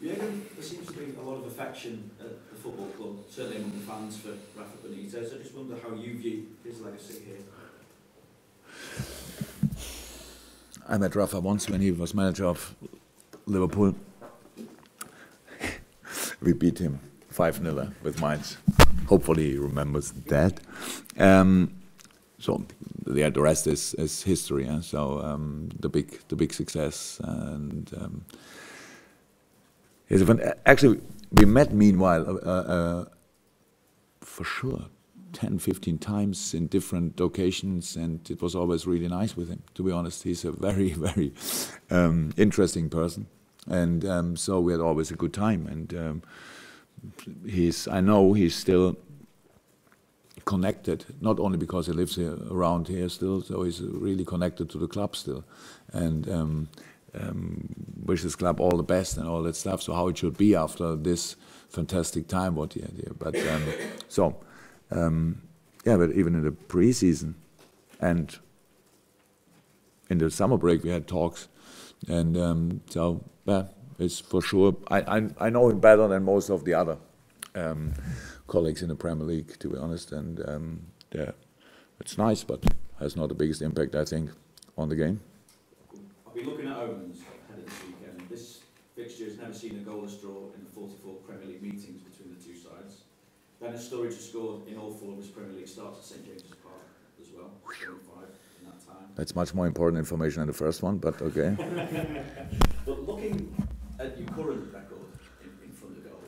Jurgen, there seems to be a lot of affection at the football club, certainly among the fans, for Rafa Benitez. I just wonder how you view his legacy here. I met Rafa once when he was manager of Liverpool. We beat him 5-0 with Mainz. Hopefully he remembers that. So yeah, the rest is history. Yeah? So the big success, and actually we met meanwhile for sure 10-15 times in different occasions, and it was always really nice with him. To be honest, he's a very interesting person, and so we had always a good time. And I know he's still connected, not only because he lives here, around here still, so he's really connected to the club still, and wishes club all the best and all that stuff. So how it should be after this fantastic time what he had here. But yeah, but even in the pre-season and in the summer break we had talks, and so yeah, it's for sure. I know him better than most of the other colleagues in the Premier League, to be honest, and yeah, it's nice, but has not the biggest impact, I think, on the game. I'll be looking at omens ahead of this weekend. This fixture has never seen a goalless draw in the 44 Premier League meetings between the two sides. Dennis Sturridge has scored in all 4 of his Premier League starts at St James's Park as well, 5 in that time. That's much more important information than the first one, but okay. But looking at your current record in front of goal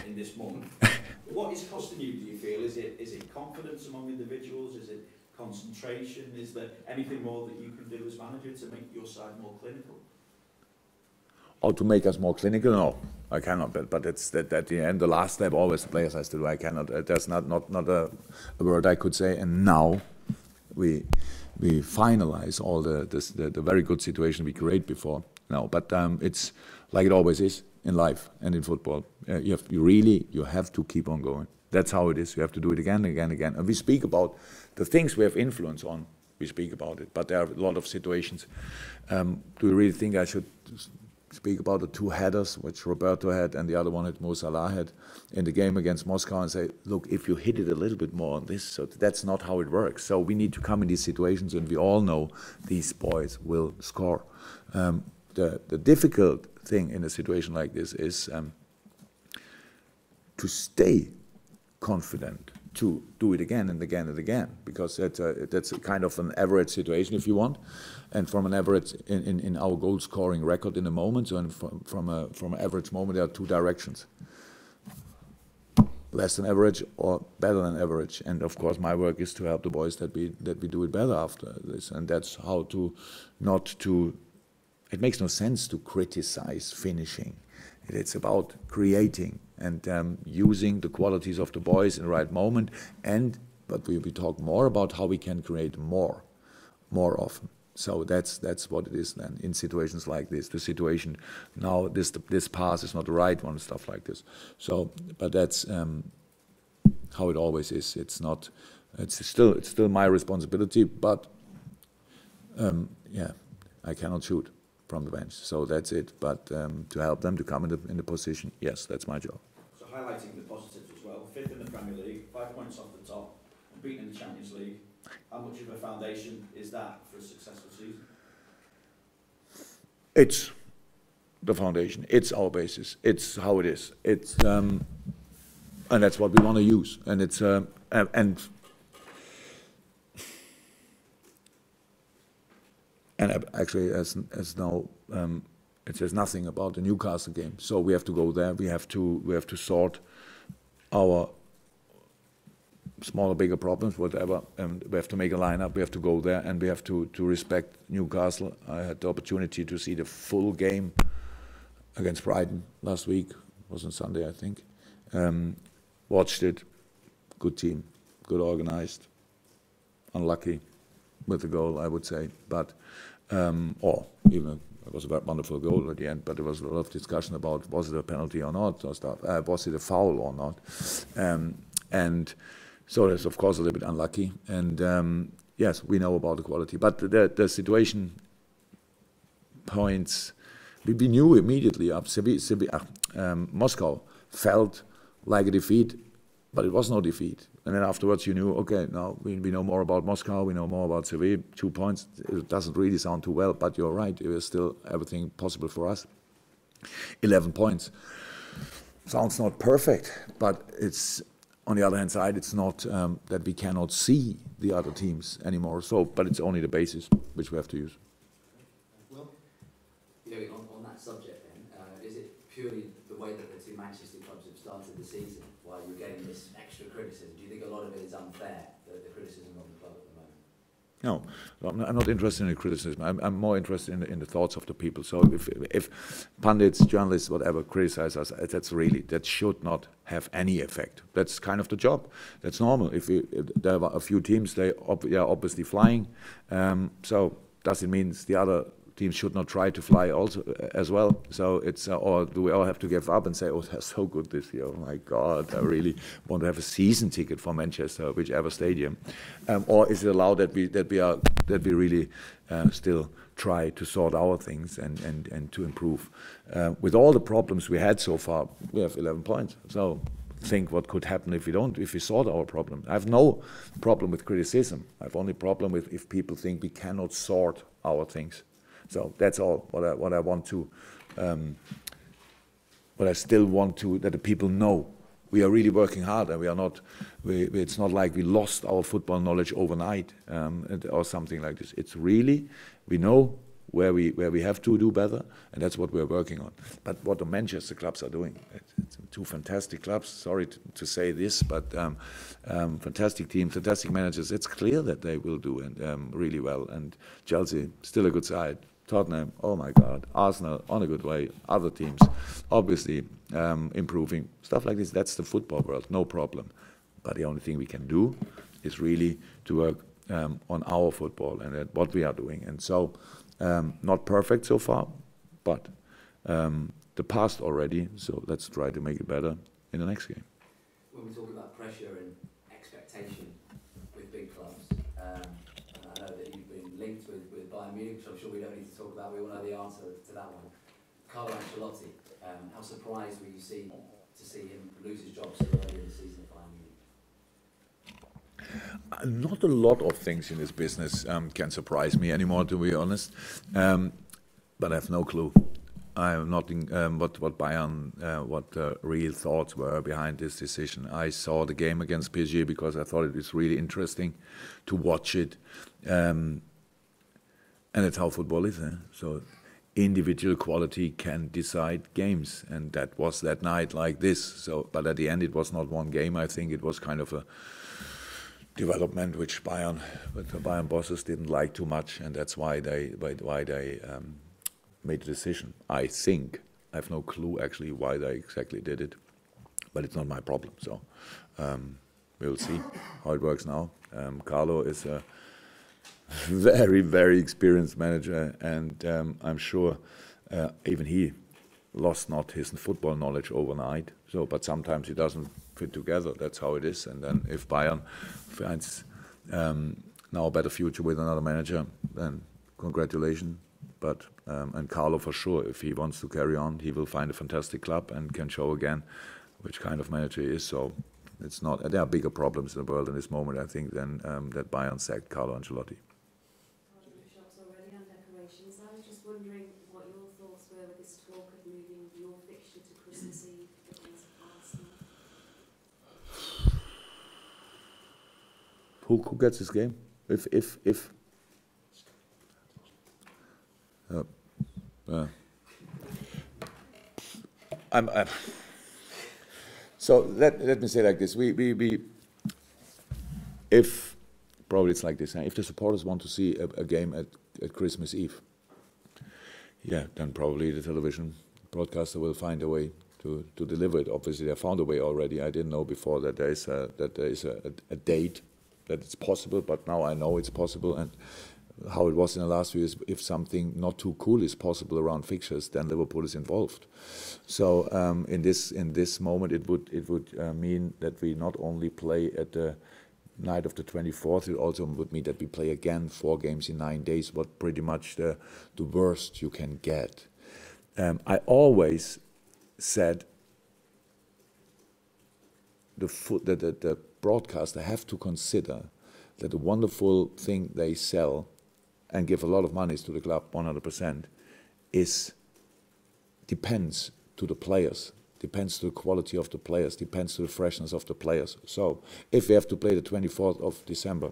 in this moment, what is costing you, do you feel? Is it confidence among individuals? Is it concentration? Is there anything more that you can do as manager to make your side more clinical? Oh, to make us more clinical? No, I cannot. But it's that at the end, the last step always the players has to do. I cannot. That's not a word I could say. And now we finalize all the very good situation we create before. No, but it's like it always is in life and in football. You have to keep on going. That's how it is. You have to do it again, again, again. And we speak about the things we have influence on. We speak about it, but there are a lot of situations. Do you really think I should speak about the 2 headers which Roberto had and the other one that Mo Salah had in the game against Moscow, and say, look, if you hit it a little bit more on this, so that's not how it works. So we need to come in these situations, and we all know these boys will score. The difficult thing in a situation like this is to stay confident to do it again and again and again, because that's a kind of an average situation, if you want, and from an average in our goal scoring record in the moment. So from an average moment, there are 2 directions: less than average or better than average. And of course, my work is to help the boys that we do it better after this, and that's how to not to. It makes no sense to criticize finishing. It's about creating and using the qualities of the boys in the right moment. But we talk more about how we can create more often. So that's what it is then in situations like this. The situation now, this pass is not the right one, stuff like this. So, but that's how it always is. It's not. It's still my responsibility. But yeah, I cannot shoot from the bench, so that's it. But to help them to come in the position, yes, that's my job. So highlighting the positives as well, 5th in the Premier League, 5 points off the top, beaten in the Champions League. How much of a foundation is that for a successful season? It's the foundation. It's our basis. It's how it is. It's and that's what we want to use. And it's And actually, as now, it says nothing about the Newcastle game. So we have to go there. We have to sort our smaller, bigger problems, whatever. And we have to make a lineup. We have to go there, and we have to respect Newcastle. I had the opportunity to see the full game against Brighton last week. It was on Sunday, I think. Watched it. Good team, good organized. Unlucky with the goal, I would say, but or even it was a wonderful goal at the end. But there was a lot of discussion about was it a penalty or not, or stuff. Was it a foul or not? And so it's of course a little bit unlucky. And yes, we know about the quality, but the situation points we knew immediately. Moscow felt like a defeat, but it was no defeat. And then afterwards you knew, okay, now we know more about Moscow, we know more about Sevilla. 2 points, it doesn't really sound too well, but you're right, it was still everything possible for us. 11 points. Sounds not perfect, but it's, on the other hand side, it's not that we cannot see the other teams anymore. So, but it's only the basis which we have to use. Well, on that subject then, is it purely the way that the two Manchester clubs have started the season, while you're getting this extra criticism? Do you think a lot of it is unfair, the criticism of the club at the moment? No, I'm not interested in the criticism. I'm more interested in the thoughts of the people. So if pundits, journalists, whatever, criticize us, that should not have any effect. That's kind of the job. That's normal. If there are a few teams, they are obviously flying. So does it mean the other teams should not try to fly also as well? So it's or do we all have to give up and say, oh, they're so good this year, oh my God, I really want to have a season ticket for Manchester, whichever stadium, or is it allowed that we really still try to sort our things and to improve? With all the problems we had so far, we have 11 points. So think what could happen if we sort our problem. I have no problem with criticism. I have only problem with if people think we cannot sort our things. So that's all what I want to, what I still want to, that the people know. We are really working hard, and we are not. It's not like we lost our football knowledge overnight or something like this. It's really, we know where we have to do better, and that's what we're working on. But what the Manchester clubs are doing, it's two fantastic clubs. Sorry to say this, but fantastic team, fantastic managers. It's clear that they will do really well. And Chelsea, still a good side. Tottenham, oh my God, Arsenal on a good way, other teams obviously improving, stuff like this. That's the football world, no problem. But the only thing we can do is really to work on our football and what we are doing. And so, not perfect so far, but the past already, so let's try to make it better in the next game. When we talk about pressure and expectation with big clubs, and I know that you've been linked with Bayern Munich, which I'm sure we don't need to talk about, we all know the answer to that one. Carlo Ancelotti, how surprised were you to see him lose his job so early in the season at Bayern Munich? Not a lot of things in this business can surprise me anymore, to be honest, but I have no clue. I have nothing what Bayern, what the real thoughts were behind this decision. I saw the game against PSG because I thought it was really interesting to watch it, and that's how football is. So individual quality can decide games, and that was that night like this. So, but at the end, it was not one game. I think it was kind of a development which the Bayern bosses didn't like too much, and that's why they made the decision. I think I have no clue actually why they exactly did it, but it's not my problem. So we'll see how it works now. Carlo is a very, very experienced manager, and I'm sure even he lost not his football knowledge overnight. So, but sometimes it doesn't fit together. That's how it is. And then if Bayern finds now a better future with another manager, then congratulations. But and Carlo for sure, if he wants to carry on, he will find a fantastic club and can show again which kind of manager he is. So it's not. There are bigger problems in the world in this moment, I think, than that Bayern sacked Carlo Ancelotti. Already on decorations. I was just wondering what your thoughts were with this talk of moving your fixture to Christmas Eve against Arsenal. Who gets this game? If so let me say like this: if probably it's like this. If the supporters want to see a game at Christmas Eve, yeah, then probably the television broadcaster will find a way to deliver it. Obviously, they found a way already. I didn't know before that there is a date that it's possible, but now I know it's possible. And how it was in the last few years, if something not too cool is possible around fixtures, then Liverpool is involved. So in this moment, it would mean that we not only play at the night of the 24th, it also would mean that we play again 4 games in 9 days, what pretty much the worst you can get. I always said the broadcaster have to consider that the wonderful thing they sell and give a lot of money to the club, 100%, depends to the players, depends to the quality of the players, depends to the freshness of the players. So if we have to play the 24th of December,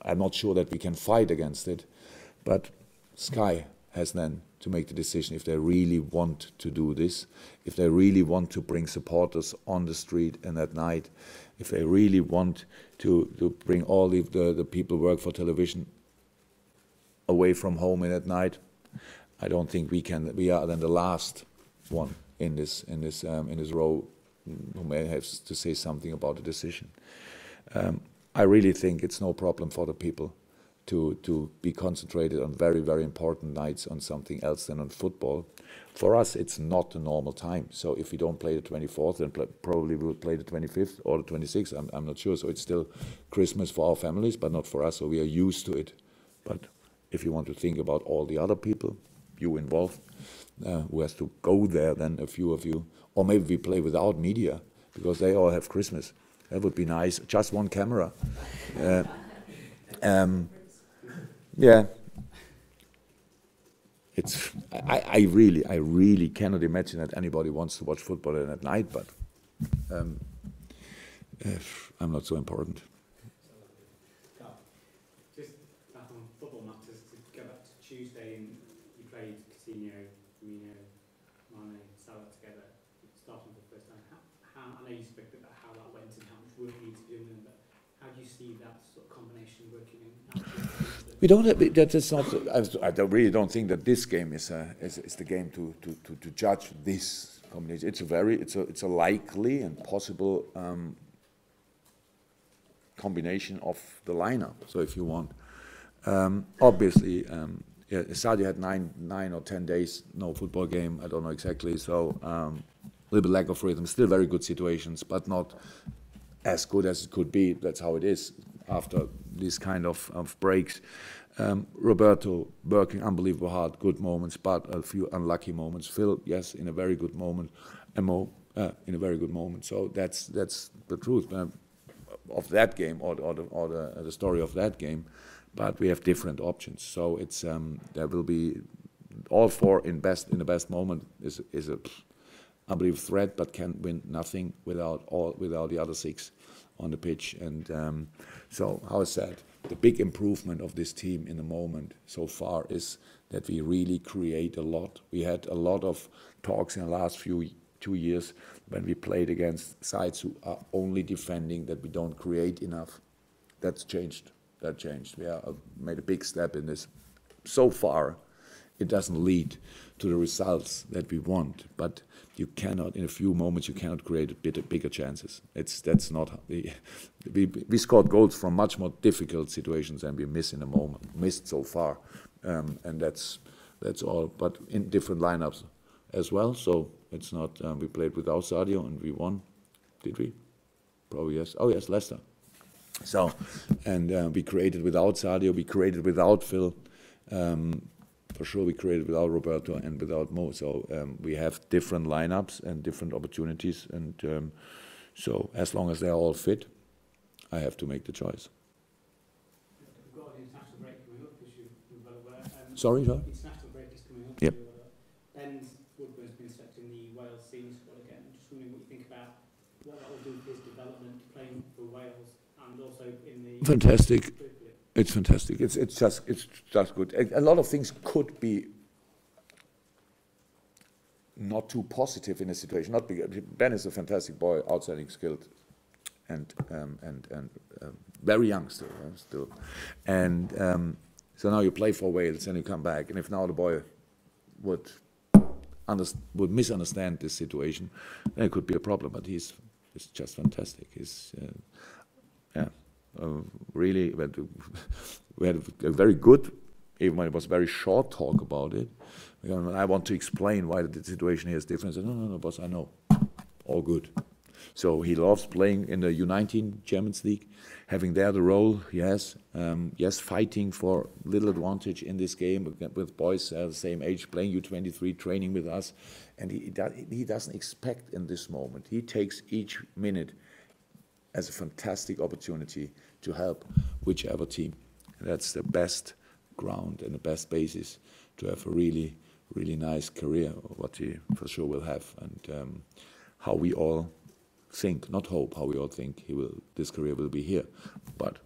I'm not sure that we can fight against it, but Sky has then to make the decision if they really want to do this, if they really want to bring supporters on the street and at night, if they really want to bring all the people who work for television away from home and at night. I don't think we can. We are then the last one in this row who may have to say something about the decision. I really think it's no problem for the people to be concentrated on very, very important nights on something else than on football. For us, it's not the normal time. So if we don't play the 24th, then probably we'll play the 25th or the 26th. I'm not sure. So it's still Christmas for our families, but not for us. So we are used to it. But if you want to think about all the other people, you involved, who has to go there, then a few of you, or maybe we play without media because they all have Christmas. That would be nice. Just one camera. Yeah. I really cannot imagine that anybody wants to watch football at night, but I'm not so important. Just back on football matters, to go back to Tuesday, and you played Coutinho, Firmino, Mane, Salah together, starting for the first time. How, I know you spoke about how that went and how much work you need to do, but how do you see that sort of combination working in? We don't have, that is not. I really don't think that this game is the game to judge this combination. It's a likely and possible combination of the lineup. So if you want, obviously, Sadio had nine or 10 days no football game. I don't know exactly. So a little bit lack of rhythm. Still very good situations, but not as good as it could be. That's how it is after these kind of breaks. Roberto working unbelievable hard, good moments, but a few unlucky moments. Phil, yes, in a very good moment. Mo, in a very good moment. So that's the truth of that game, or the story of that game. But we have different options. So it's there will be all four in the best moment is a unbelievable threat, but can win nothing without the other six on the pitch. And so, how is that? The big improvement of this team in the moment so far is that we really create a lot. We had a lot of talks in the last 2 years when we played against sides who are only defending, that we don't create enough. That's changed. That changed. We have made a big step in this. So far, it doesn't lead to the results that we want, but you cannot, in a few moments, you cannot create bigger chances. That's not. We scored goals from much more difficult situations than we missed so far, and that's all. But in different lineups as well. So it's not. We played without Sadio and we won. Did we? Probably yes. Oh yes, Leicester. So, and we created without Sadio. We created without Phil. For sure, we created without Roberto and without Mo. So we have different lineups and different opportunities. And so as long as they're all fit, I have to make the choice. We've got an international break coming up, as you're well aware. Sorry? International break is coming up. Yep. Ben Woodburn's been selected in the Wales senior squad again. I'm just wondering what you think about what that will do for his development, playing for Wales, and also in the... Fantastic. It's fantastic. It's just good. A lot of things could be not too positive in a situation. Not because Ben is a fantastic boy, outstanding, skilled, and very young still. And so now you play for Wales and you come back. And if now the boy would misunderstand this situation, then it could be a problem. But he's just fantastic. He's really, we had a very good, even when it was very short talk about it. I want to explain why the situation here is different. I said, no, boss, I know. All good. So he loves playing in the U19 Champions League, having there the role he has. Yes, fighting for little advantage in this game with boys the same age, playing U23, training with us. And he doesn't expect in this moment. He takes each minute as a fantastic opportunity to help whichever team. That's the best ground and the best basis to have a really nice career, what he for sure will have. And how we all think, not hope, how we all think this career will be here. But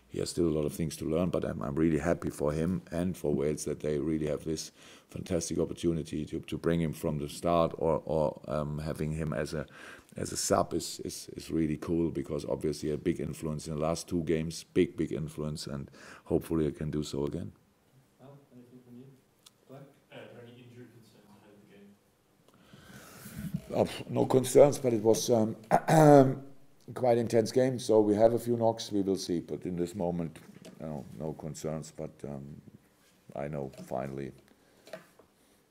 he has still a lot of things to learn, but I'm really happy for him and for Wales that they really have this fantastic opportunity to bring him from the start, or having him as a sub is really cool, because obviously a big influence in the last 2 games, big influence, and hopefully I can do so again. Well, anything from you? Black? Any injury concerns ahead of the game? No concerns, but it was quite intense game, so we have a few knocks, we will see, but in this moment, no concerns, but I know finally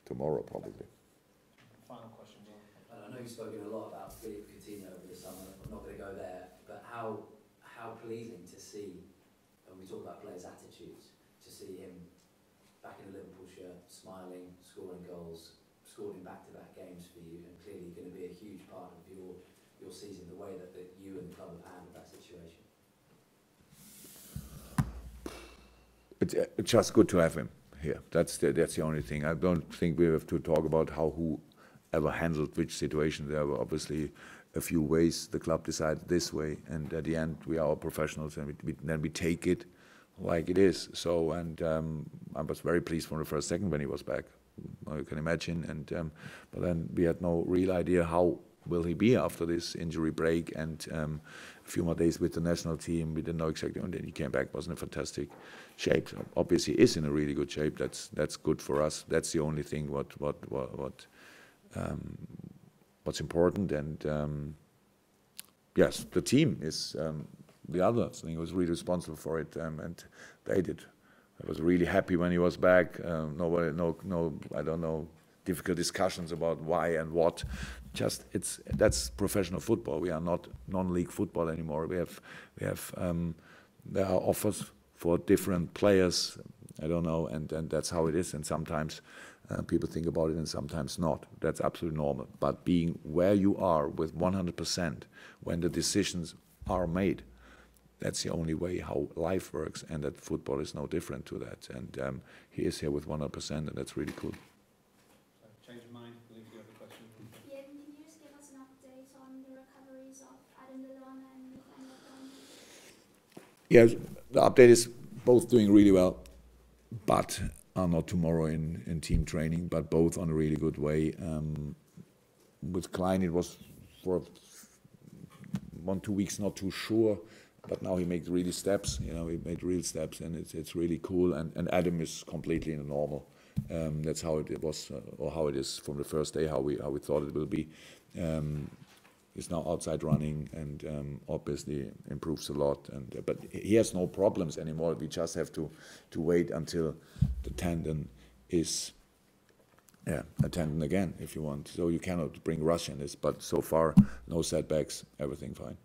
tomorrow probably. Final question, Will. I know you've spoken a lot about Philippe Coutinho over the summer. I'm not going to go there, but how pleasing to see, when we talk about players' attitudes, to see him back in a Liverpool shirt, smiling, scoring goals, scored in back-to-back games for you, and clearly going to be a huge part of your season, the way that you and the club have handled that situation. It's just good to have him here. That's the only thing. I don't think we have to talk about who ever handled which situation. There were obviously a few ways. The club decided this way, and at the end we are all professionals, and then we take it like it is. So, and I was very pleased from the first second when he was back. You can imagine, and but then we had no real idea how will he be after this injury break, and a few more days with the national team. We didn't know exactly, and then he came back, was in a fantastic shape. So obviously, he is in a really good shape. That's good for us. That's the only thing what's important. And yes, the team is the other thing. Was really responsible for it, and they did. I was really happy when he was back. Nobody, no, I don't know, difficult discussions about why and what. Just that's professional football. We are not non-league football anymore. There are offers for different players. I don't know, and that's how it is. And sometimes people think about it, and sometimes not. That's absolutely normal. But being where you are with 100% when the decisions are made, that's the only way how life works, and that football is no different to that. And he is here with 100%, and that's really cool. Change of mind. I think you have a question. Yeah, can you just give us an update on the recoveries of Adam Lallana and Nathaniel Connolly? Yes, the update is both doing really well, but are not tomorrow in team training, but both on a really good way. With Klein, it was for 1-2 weeks not too sure, but now he makes really steps. He made real steps, and it's really cool. And Adam is completely normal. That's how it was, or how it is from the first day, how we thought it will be. He's now outside running, and obviously improves a lot. But he has no problems anymore. We just have to wait until the tendon is a tendon again, if you want. So you cannot bring rush in this. But so far, no setbacks, everything fine.